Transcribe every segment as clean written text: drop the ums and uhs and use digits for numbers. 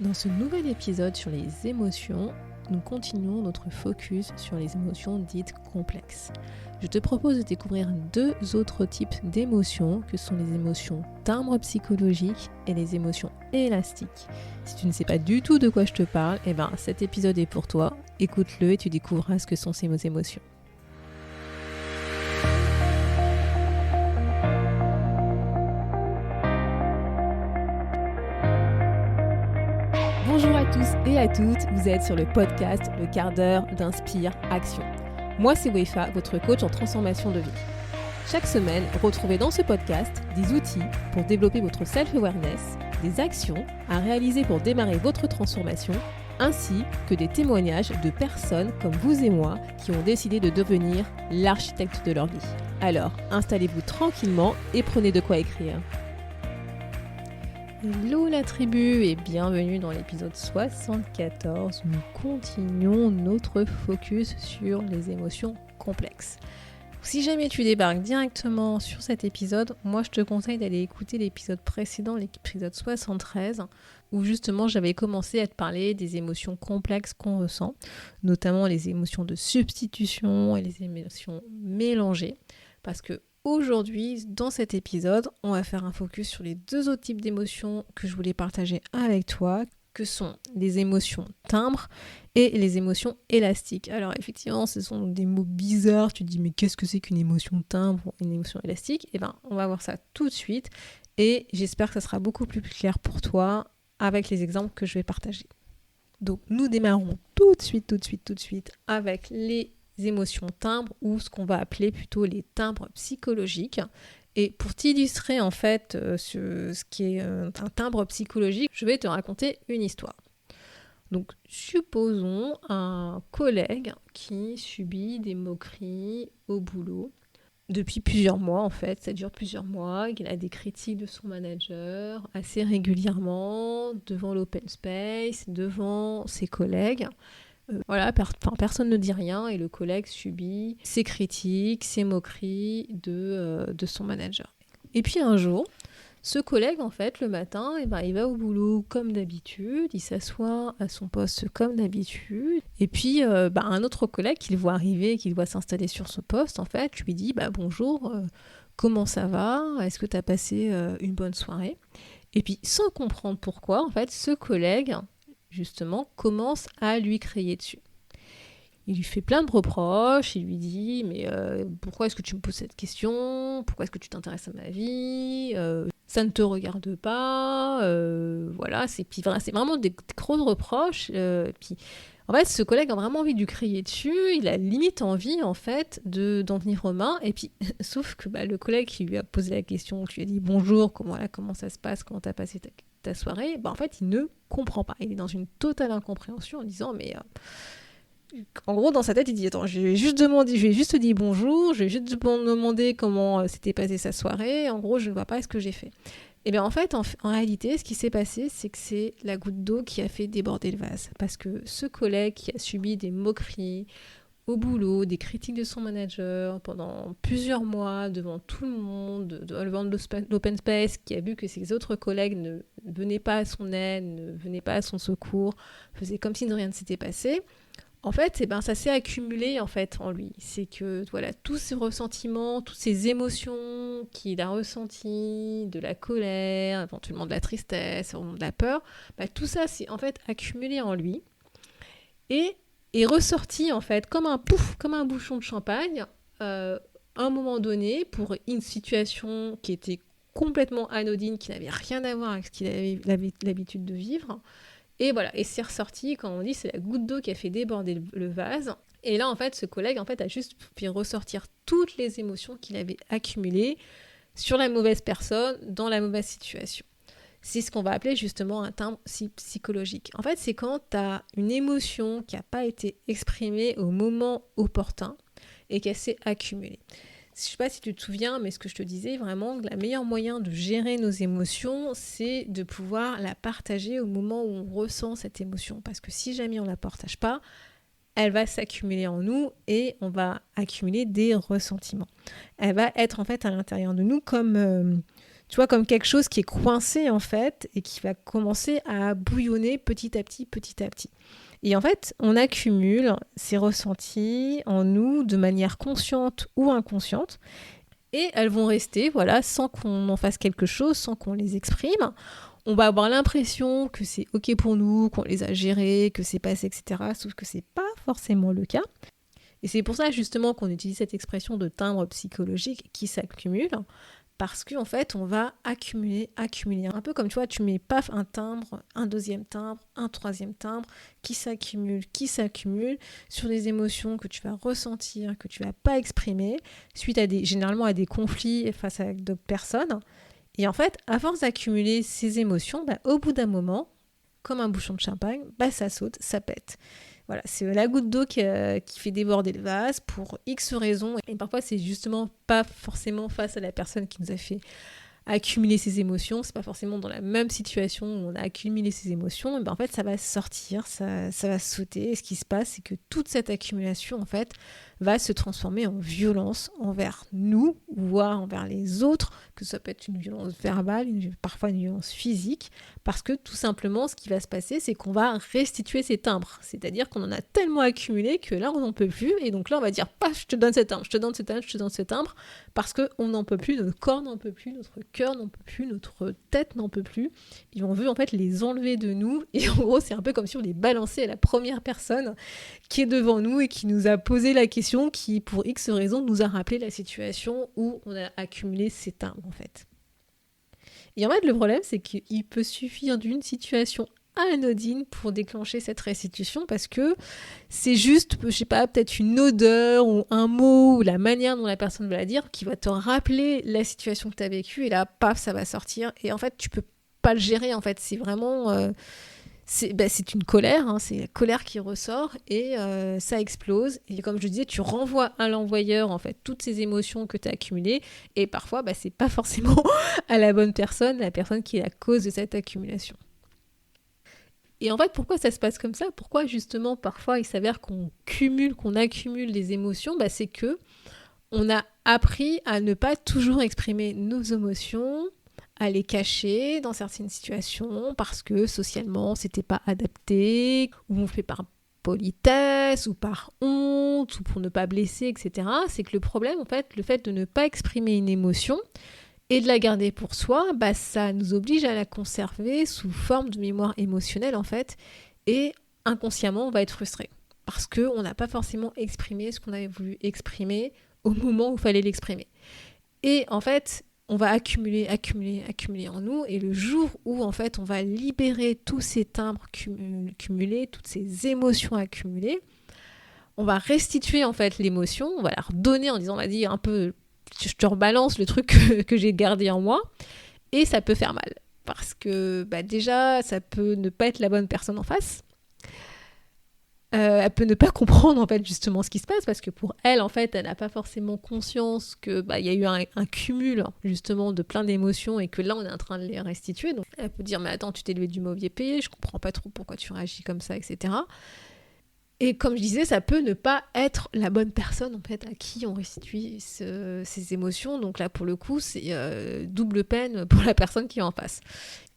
Dans ce nouvel épisode sur les émotions, nous continuons notre focus sur les émotions dites complexes. Je te propose de découvrir deux autres types d'émotions que sont les émotions timbres psychologiques et les émotions élastiques. Si tu ne sais pas du tout de quoi je te parle, cet épisode est pour toi. Écoute-le et tu découvriras ce que sont ces émotions. Bonjour à tous et à toutes, vous êtes sur le podcast Le quart d'heure d'Inspire Action. Moi c'est Wefa, votre coach en transformation de vie. Chaque semaine, retrouvez dans ce podcast des outils pour développer votre self-awareness, des actions à réaliser pour démarrer votre transformation, ainsi que des témoignages de personnes comme vous et moi qui ont décidé de devenir l'architecte de leur vie. Alors, installez-vous tranquillement et prenez de quoi écrire. Hello la tribu et bienvenue dans l'épisode 74. Nous continuons notre focus sur les émotions complexes. Si jamais tu débarques directement sur cet épisode, moi je te conseille d'aller écouter l'épisode précédent, l'épisode 73, où justement j'avais commencé à te parler des émotions complexes qu'on ressent, notamment les émotions de substitution et les émotions mélangées, parce que aujourd'hui, dans cet épisode, on va faire un focus sur les deux autres types d'émotions que je voulais partager avec toi, que sont les émotions timbres et les émotions élastiques. Alors effectivement, ce sont des mots bizarres, tu te dis mais qu'est-ce que c'est qu'une émotion timbre ou une émotion élastique ? On va voir ça tout de suite et j'espère que ça sera beaucoup plus clair pour toi avec les exemples que je vais partager. Donc nous démarrons tout de suite avec les émotions timbres ou ce qu'on va appeler plutôt les timbres psychologiques. Et pour t'illustrer en fait ce qui est un timbre psychologique, je vais te raconter une histoire. Donc supposons un collègue qui subit des moqueries au boulot depuis plusieurs mois en fait, ça dure plusieurs mois, qu'il a des critiques de son manager assez régulièrement devant l'open space, devant ses collègues. Personne ne dit rien et le collègue subit ses critiques, ses moqueries de son manager. Et puis un jour, ce collègue, en fait, le matin, il va au boulot comme d'habitude, il s'assoit à son poste comme d'habitude. Et puis, un autre collègue qu'il voit arriver, qu'il voit s'installer sur ce poste, en fait, lui dit « Bonjour, comment ça va ? Est-ce que tu as passé une bonne soirée ?» Et puis, sans comprendre pourquoi, en fait, ce collègue justement, commence à lui crier dessus. Il lui fait plein de reproches, il lui dit « Mais pourquoi est-ce que tu me poses cette question ? Pourquoi est-ce que tu t'intéresses à ma vie ? Ça ne te regarde pas. » Voilà, c'est vraiment des gros reproches. Puis, en fait, ce collègue a vraiment envie de lui crier dessus. Il a limite envie, en fait, d'en venir aux mains. Et puis, sauf que le collègue qui lui a posé la question, qui lui a dit « Bonjour, comment ça se passe ? Comment t'as passé ta soirée ?» En fait, il ne comprend pas. Il est dans une totale incompréhension en disant « Mais... En gros, dans sa tête, il dit « Attends, je vais juste te dire bonjour, je vais juste demander comment s'était passée sa soirée. En gros, je ne vois pas ce que j'ai fait. » Et bien en fait, en réalité, ce qui s'est passé, c'est que c'est la goutte d'eau qui a fait déborder le vase. Parce que ce collègue qui a subi des moqueries au boulot, des critiques de son manager pendant plusieurs mois devant tout le monde, devant l'open space, qui a vu que ses autres collègues ne venaient pas à son aide, ne venaient pas à son secours, faisaient comme si rien ne s'était passé. En fait, ça s'est accumulé en fait en lui. C'est que tous ces ressentiments, toutes ces émotions qu'il a ressenties, de la colère, éventuellement de la tristesse, de la peur, tout ça s'est en fait accumulé en lui et est ressorti en fait comme un bouchon de champagne à un moment donné pour une situation qui était complètement anodine, qui n'avait rien à voir avec ce qu'il avait l'habitude de vivre. Et voilà, et c'est ressorti, quand on dit, c'est la goutte d'eau qui a fait déborder le vase. Et là, en fait, ce collègue, a juste fait ressortir toutes les émotions qu'il avait accumulées sur la mauvaise personne, dans la mauvaise situation. C'est ce qu'on va appeler justement un timbre psychologique. En fait, c'est quand tu as une émotion qui n'a pas été exprimée au moment opportun et qu'elle s'est accumulée. Je ne sais pas si tu te souviens, mais ce que je te disais, vraiment, le meilleur moyen de gérer nos émotions, c'est de pouvoir la partager au moment où on ressent cette émotion. Parce que si jamais on ne la partage pas, elle va s'accumuler en nous et on va accumuler des ressentiments. Elle va être en fait à l'intérieur de nous comme Tu vois, comme quelque chose qui est coincé en fait et qui va commencer à bouillonner petit à petit, petit à petit. Et en fait, on accumule ces ressentis en nous de manière consciente ou inconsciente. Et elles vont rester, voilà, sans qu'on en fasse quelque chose, sans qu'on les exprime. On va avoir l'impression que c'est ok pour nous, qu'on les a gérés, que c'est passé, etc. Sauf que c'est pas forcément le cas. Et c'est pour ça justement qu'on utilise cette expression de timbre psychologique qui s'accumule. Parce qu'en fait, on va accumuler. Un peu comme, tu vois, tu mets paf un timbre, un deuxième timbre, un troisième timbre, qui s'accumule sur des émotions que tu vas ressentir, que tu vas pas exprimer, suite à généralement à des conflits face à d'autres personnes. Et en fait, à force d'accumuler ces émotions, au bout d'un moment, comme un bouchon de champagne, ça saute, ça pète. Voilà, c'est la goutte d'eau qui fait déborder le vase pour X raisons. Et parfois, c'est justement pas forcément face à la personne qui nous a fait accumuler ses émotions. C'est pas forcément dans la même situation où on a accumulé ses émotions. Et en fait, ça va sortir, ça va sauter. Et ce qui se passe, c'est que toute cette accumulation, en fait, va se transformer en violence envers nous, voire envers les autres, que ça peut être une violence verbale, parfois une violence physique, parce que tout simplement, ce qui va se passer, c'est qu'on va restituer ces timbres. C'est-à-dire qu'on en a tellement accumulé que là, on n'en peut plus. Et donc là, on va dire, paf, je te donne cet timbre, je te donne cet timbre, je te donne cet timbre, parce qu'on n'en peut plus, notre corps n'en peut plus, notre cœur n'en peut plus, notre tête n'en peut plus. Et on veut en fait les enlever de nous. Et en gros, c'est un peu comme si on les balançait à la première personne qui est devant nous et qui nous a posé la question, qui pour X raison nous a rappelé la situation où on a accumulé ces timbres en fait. Et en fait, le problème, c'est qu'il peut suffire d'une situation anodine pour déclencher cette restitution parce que c'est juste, je sais pas, peut-être une odeur ou un mot ou la manière dont la personne va la dire qui va te rappeler la situation que tu as vécue et là, paf, ça va sortir et en fait, tu peux pas le gérer en fait. C'est vraiment... c'est une colère, hein, c'est la colère qui ressort et ça explose. Et comme je disais, tu renvoies à l'envoyeur en fait toutes ces émotions que tu as accumulées et parfois c'est pas forcément à la bonne personne, la personne qui est la cause de cette accumulation. Et en fait, pourquoi ça se passe comme ça ? Pourquoi justement parfois il s'avère qu'on accumule des émotions ? C'est que on a appris à ne pas toujours exprimer nos émotions, à les cacher dans certaines situations parce que socialement c'était pas adapté, ou on fait par politesse ou par honte ou pour ne pas blesser, etc. C'est que le problème, en fait, le fait de ne pas exprimer une émotion et de la garder pour soi, ça nous oblige à la conserver sous forme de mémoire émotionnelle en fait, et inconsciemment on va être frustré parce qu'on n'a pas forcément exprimé ce qu'on avait voulu exprimer au moment où il fallait l'exprimer. Et en fait, on va accumuler en nous, et le jour où en fait on va libérer tous ces timbres cumulés, toutes ces émotions accumulées, on va restituer en fait l'émotion, on va la redonner en disant, on va dire un peu, je te rebalance le truc que j'ai gardé en moi, et ça peut faire mal. Parce que déjà, ça peut ne pas être la bonne personne en face. Elle peut ne pas comprendre en fait justement ce qui se passe parce que pour elle en fait elle n'a pas forcément conscience que y a eu un cumul justement de plein d'émotions et que là on est en train de les restituer. Donc elle peut dire mais attends, tu t'es levé du mauvais pied, je comprends pas trop pourquoi tu réagis comme ça, etc. Et comme je disais, ça peut ne pas être la bonne personne en fait à qui on restitue ces émotions. Donc là pour le coup c'est double peine pour la personne qui est en face.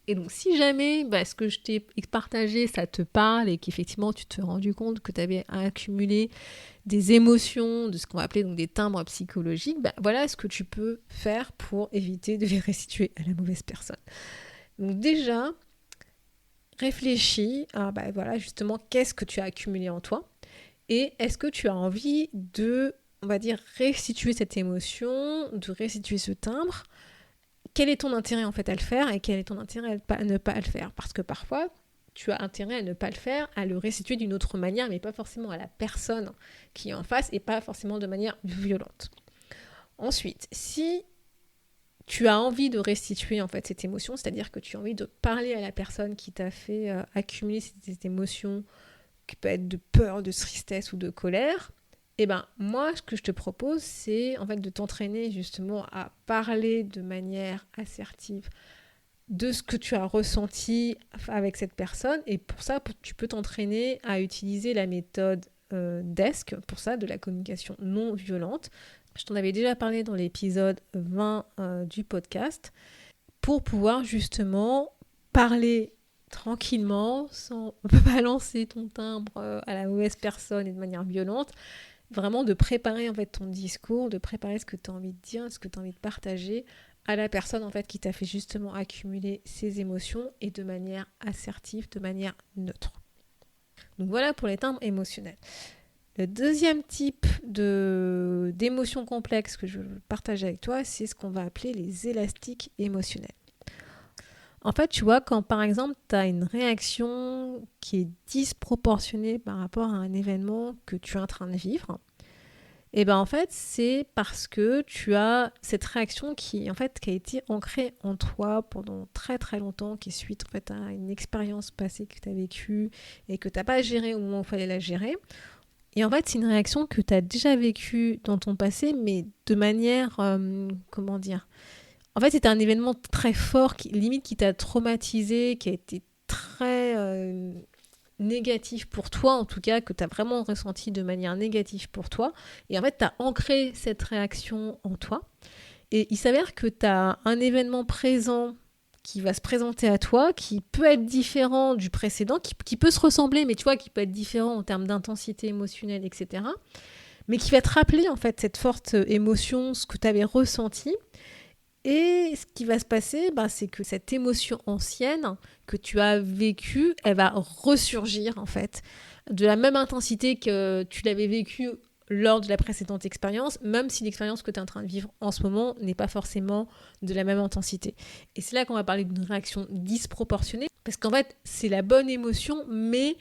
Et donc, si jamais ce que je t'ai partagé, ça te parle et qu'effectivement, tu t'es rendu compte que tu avais accumulé des émotions, de ce qu'on va appeler donc des timbres psychologiques, voilà ce que tu peux faire pour éviter de les restituer à la mauvaise personne. Donc déjà, réfléchis à voilà, justement, qu'est-ce que tu as accumulé en toi et est-ce que tu as envie de, on va dire, restituer cette émotion, de restituer ce timbre. Quel est ton intérêt en fait à le faire et quel est ton intérêt à ne pas le faire ? Parce que parfois, tu as intérêt à ne pas le faire, à le restituer d'une autre manière, mais pas forcément à la personne qui est en face et pas forcément de manière violente. Ensuite, si tu as envie de restituer en fait cette émotion, c'est-à-dire que tu as envie de parler à la personne qui t'a fait accumuler cette émotion, qui peut être de peur, de tristesse ou de colère, moi, ce que je te propose, c'est en fait de t'entraîner justement à parler de manière assertive de ce que tu as ressenti avec cette personne. Et pour ça, tu peux t'entraîner à utiliser la méthode DESC, pour ça, de la communication non violente. Je t'en avais déjà parlé dans l'épisode 20 du podcast. pour pouvoir justement parler tranquillement, sans balancer ton timbre à la mauvaise personne et de manière violente, vraiment de préparer en fait ton discours, de préparer ce que tu as envie de dire, ce que tu as envie de partager à la personne en fait qui t'a fait justement accumuler ses émotions et de manière assertive, de manière neutre. Donc voilà pour les timbres émotionnels. Le deuxième type d'émotions complexes que je veux partager avec toi, c'est ce qu'on va appeler les élastiques émotionnels. En fait, tu vois, quand par exemple, tu as une réaction qui est disproportionnée par rapport à un événement que tu es en train de vivre, et ben en fait, c'est parce que tu as cette réaction qui a été ancrée en toi pendant très très longtemps, qui est suite en fait à une expérience passée que tu as vécue et que tu n'as pas gérée au moment où il fallait la gérer. Et en fait, c'est une réaction que tu as déjà vécue dans ton passé, mais de manière, en fait, c'était un événement très fort, limite qui t'a traumatisé, qui a été très négatif pour toi, en tout cas, que tu as vraiment ressenti de manière négative pour toi. Et en fait, tu as ancré cette réaction en toi. Et il s'avère que tu as un événement présent qui va se présenter à toi, qui peut être différent du précédent, qui peut se ressembler, mais tu vois, qui peut être différent en termes d'intensité émotionnelle, etc. Mais qui va te rappeler, en fait, cette forte émotion, ce que tu avais ressenti. Et ce qui va se passer, c'est que cette émotion ancienne que tu as vécue, elle va ressurgir, en fait, de la même intensité que tu l'avais vécue lors de la précédente expérience, même si l'expérience que tu es en train de vivre en ce moment n'est pas forcément de la même intensité. Et c'est là qu'on va parler d'une réaction disproportionnée, parce qu'en fait, c'est la bonne émotion, mais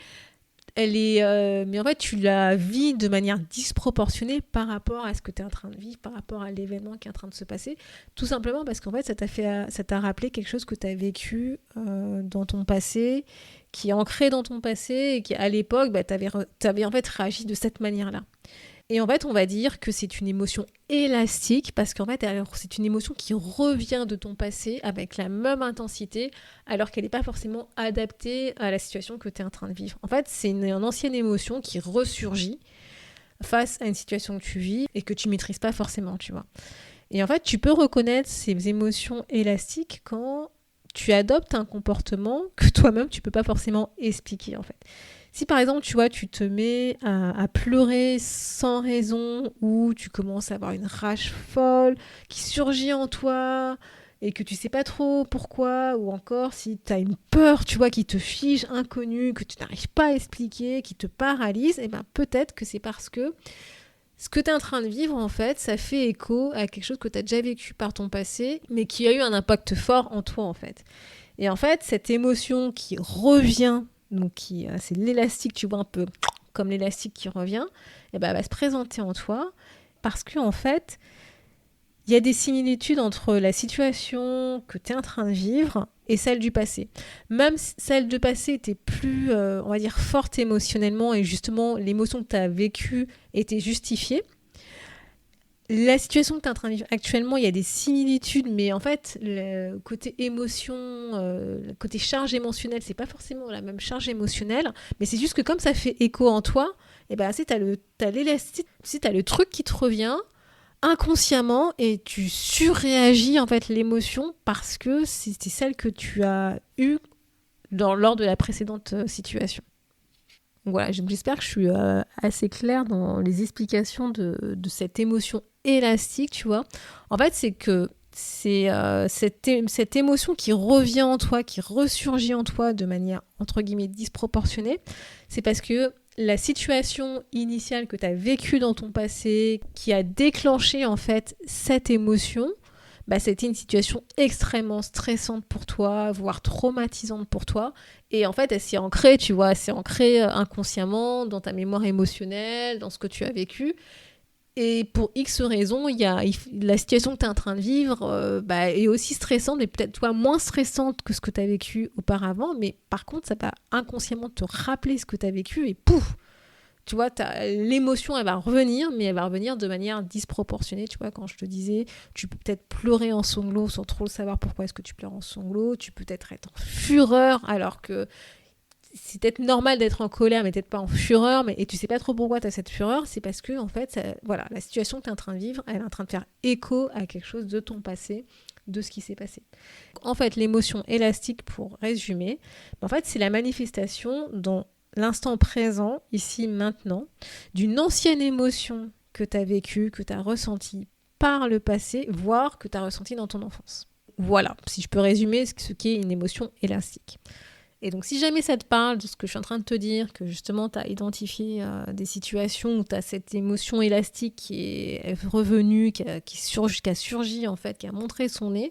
en fait, tu la vis de manière disproportionnée par rapport à ce que tu es en train de vivre, par rapport à l'événement qui est en train de se passer, tout simplement parce qu'en fait, ça t'a rappelé quelque chose que tu as vécu dans ton passé, qui est ancré dans ton passé, et qui, à l'époque, t'avais en fait réagi de cette manière-là. Et en fait, on va dire que c'est une émotion élastique parce qu'en fait, c'est une émotion qui revient de ton passé avec la même intensité alors qu'elle n'est pas forcément adaptée à la situation que tu es en train de vivre. En fait, c'est une ancienne émotion qui ressurgit face à une situation que tu vis et que tu ne maîtrises pas forcément, tu vois. Et en fait, tu peux reconnaître ces émotions élastiques quand tu adoptes un comportement que toi-même, tu ne peux pas forcément expliquer, en fait. Si par exemple, tu vois, tu te mets à pleurer sans raison ou tu commences à avoir une rage folle qui surgit en toi et que tu sais pas trop pourquoi, ou encore si tu as une peur, tu vois, qui te fige inconnue, que tu n'arrives pas à expliquer, qui te paralyse, et peut-être que c'est parce que ce que tu es en train de vivre, en fait, ça fait écho à quelque chose que tu as déjà vécu par ton passé, mais qui a eu un impact fort en toi, en fait. Et en fait, cette émotion qui revient, donc c'est l'élastique, tu vois, un peu comme l'élastique qui revient, elle va se présenter en toi parce qu'en fait, il y a des similitudes entre la situation que tu es en train de vivre et celle du passé. Même celle du passé était plus, on va dire, forte émotionnellement et justement, l'émotion que tu as vécue était justifiée. La situation que tu es en train de vivre actuellement, il y a des similitudes, mais en fait, le côté émotion, le côté charge émotionnelle, c'est pas forcément la même charge émotionnelle, mais c'est juste que comme ça fait écho en toi, et t'as l'élastique, t'as le truc qui te revient inconsciemment et tu surréagis en fait l'émotion parce que c'était celle que tu as eue lors de la précédente situation. Donc voilà, j'espère que je suis assez claire dans les explications de cette émotion élastique, tu vois. En fait, c'est que c'est cette émotion qui revient en toi, qui ressurgit en toi de manière, entre guillemets, disproportionnée. C'est parce que la situation initiale que tu as vécue dans ton passé, qui a déclenché en fait cette émotion, c'était une situation extrêmement stressante pour toi, voire traumatisante pour toi. Et en fait, elle s'est ancrée, tu vois, elle s'est ancrée inconsciemment dans ta mémoire émotionnelle, dans ce que tu as vécu. Et pour X raisons, la situation que tu es en train de vivre est aussi stressante, mais peut-être toi moins stressante que ce que tu as vécu auparavant. Mais par contre, ça va inconsciemment te rappeler ce que tu as vécu et pouf, tu vois, l'émotion, elle va revenir, mais elle va revenir de manière disproportionnée. Tu vois, quand je te disais, tu peux peut-être pleurer en sanglots sans trop le savoir pourquoi est-ce que tu pleures en sanglots. Tu peux peut-être être en fureur, alors que c'est peut-être normal d'être en colère, mais peut-être pas en fureur. Et tu sais pas trop pourquoi tu as cette fureur. C'est parce que, en fait, la situation que tu es en train de vivre, elle est en train de faire écho à quelque chose de ton passé de ce qui s'est passé. En fait, l'émotion élastique, pour résumer, en fait, c'est la manifestation dans l'instant présent, ici, maintenant, d'une ancienne émotion que tu as vécue, que tu as ressentie par le passé, voire que tu as ressentie dans ton enfance. Voilà, si je peux résumer ce qu'est une émotion élastique. Et donc, si jamais ça te parle de ce que je suis en train de te dire, que justement, tu as identifié des situations où tu as cette émotion élastique qui est revenue, qui a surgi, en fait, qui a montré son nez,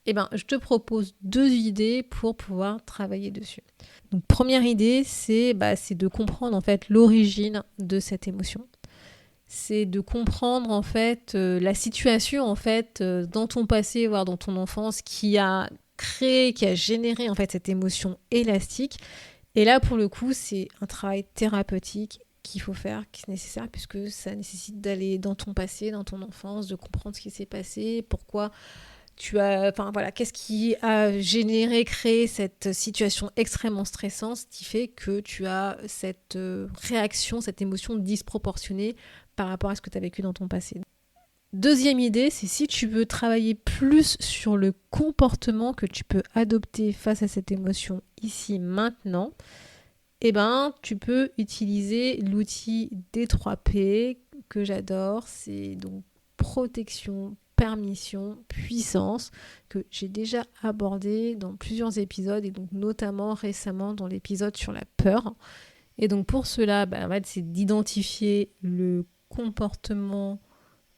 je te propose 2 idées pour pouvoir travailler dessus. Donc, première idée, c'est de comprendre, en fait, l'origine de cette émotion. C'est de comprendre, en fait, la situation, en fait, dans ton passé, voire dans ton enfance, qui a généré en fait cette émotion élastique. Et là, pour le coup, c'est un travail thérapeutique qu'il faut faire, qui est nécessaire, puisque ça nécessite d'aller dans ton passé, dans ton enfance, de comprendre ce qui s'est passé, pourquoi qu'est-ce qui a créé cette situation extrêmement stressante, qui fait que tu as cette réaction, cette émotion disproportionnée par rapport à ce que tu as vécu dans ton passé. Deuxième idée, c'est si tu veux travailler plus sur le comportement que tu peux adopter face à cette émotion ici, maintenant, tu peux utiliser l'outil D3P que j'adore. C'est donc protection, permission, puissance, que j'ai déjà abordé dans plusieurs épisodes et donc notamment récemment dans l'épisode sur la peur. Et donc pour cela, c'est d'identifier le comportement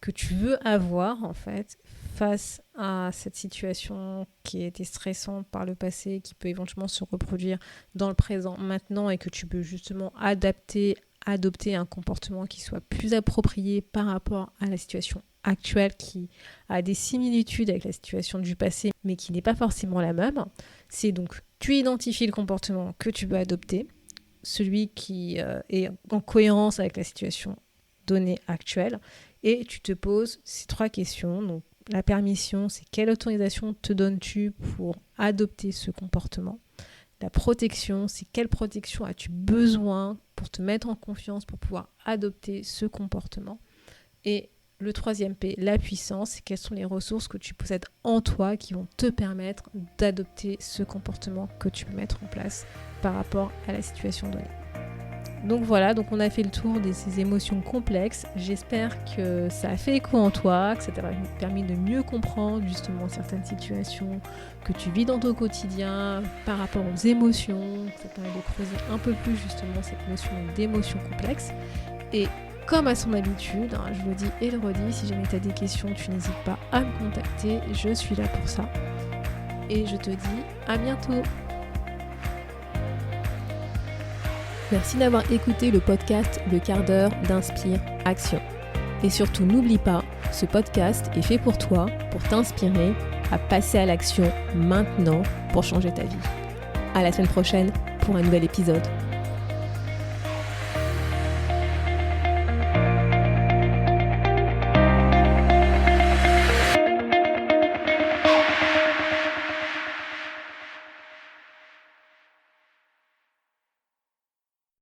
que tu veux avoir en fait face à cette situation qui a été stressante par le passé, qui peut éventuellement se reproduire dans le présent maintenant et que tu peux justement adopter un comportement qui soit plus approprié par rapport à la situation actuelle, qui a des similitudes avec la situation du passé mais qui n'est pas forcément la même. C'est donc tu identifies le comportement que tu veux adopter, celui qui est en cohérence avec la situation donnée actuelle. Et tu te poses ces 3 questions. Donc, la permission, c'est quelle autorisation te donnes-tu pour adopter ce comportement ? La protection, c'est quelle protection as-tu besoin pour te mettre en confiance, pour pouvoir adopter ce comportement ? Et le 3e P, la puissance, c'est quelles sont les ressources que tu possèdes en toi qui vont te permettre d'adopter ce comportement que tu peux mettre en place par rapport à la situation donnée. Donc voilà, on a fait le tour de ces émotions complexes. J'espère que ça a fait écho en toi, que ça t'a permis de mieux comprendre justement certaines situations que tu vis dans ton quotidien par rapport aux émotions, que ça te permet de creuser un peu plus justement cette notion d'émotions complexes. Et comme à son habitude, je le dis et le redis, si jamais tu as des questions, tu n'hésites pas à me contacter, je suis là pour ça. Et je te dis à bientôt. Merci d'avoir écouté le podcast Le quart d'heure d'Inspire Action. Et surtout, n'oublie pas, ce podcast est fait pour toi, pour t'inspirer à passer à l'action maintenant pour changer ta vie. À la semaine prochaine pour un nouvel épisode.